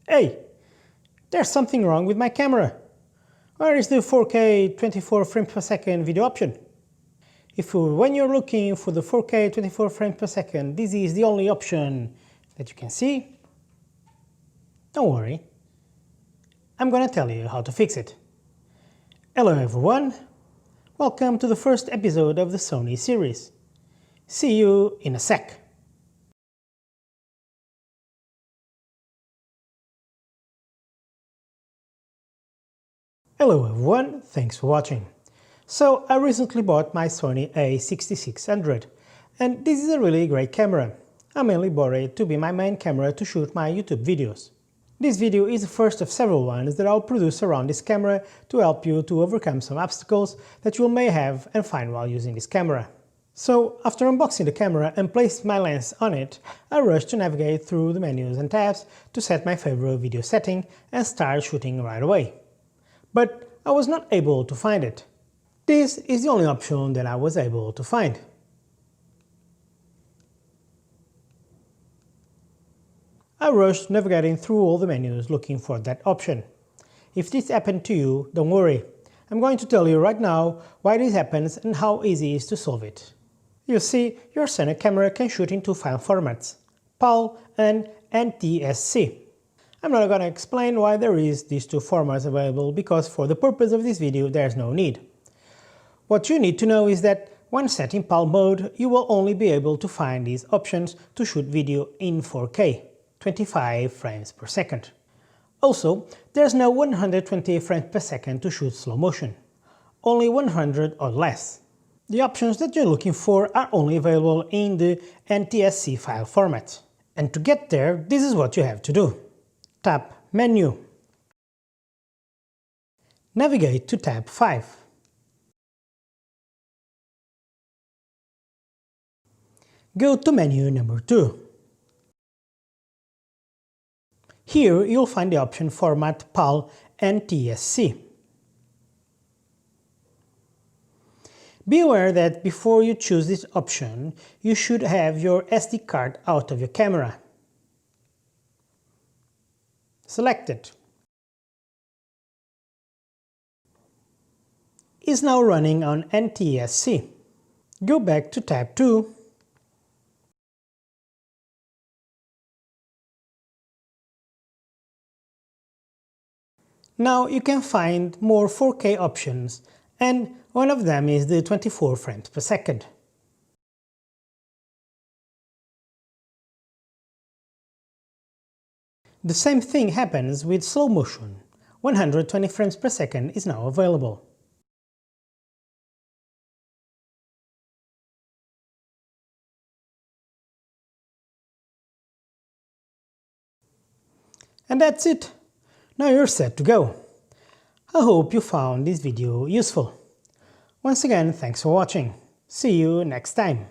Hey, there's something wrong with my camera. Where is the 4K 24 frames per second video option? When you're looking for the 4K 24 frames per second, this is the only option that you can see, don't worry, I'm gonna tell you how to fix it. Hello everyone, welcome to the first episode of the Sony series. See you in a sec. Hello everyone, thanks for watching. So I recently bought my Sony A6600 and this is a really great camera. I mainly bought it to be my main camera to shoot my YouTube videos. This video is the first of several ones that I'll produce around this camera to help you to overcome some obstacles that you may have and find while using this camera. So after unboxing the camera and placing my lens on it, I rushed to navigate through the menus and tabs to set my favorite video setting and start shooting right away. But I was not able to find it. This is the only option that I was able to find. I rushed navigating through all the menus looking for that option. If this happened to you, don't worry. I'm going to tell you right now why this happens and how easy it is to solve it. You see, your Sony camera can shoot in two file formats, PAL and NTSC. I'm not going to explain why there is these two formats available because for the purpose of this video there's no need. What you need to know is that when set in PAL mode, you will only be able to find these options to shoot video in 4K, 25 frames per second. Also, there's no 120 frames per second to shoot slow motion, only 100 or less. The options that you're looking for are only available in the NTSC file format. And to get there, this is what you have to do. Tap Menu. Navigate to tab 5. Go to menu number 2. Here you'll find the option Format PAL NTSC. Be aware that before you choose this option, you should have your SD card out of your camera. Select it. It's now running on NTSC. Go back to tab 2. Now you can find more 4K options, and one of them is the 24 frames per second. The same thing happens with slow motion. 120 frames per second is now available. And that's it. Now you're set to go. I hope you found this video useful. Once again, thanks for watching. See you next time.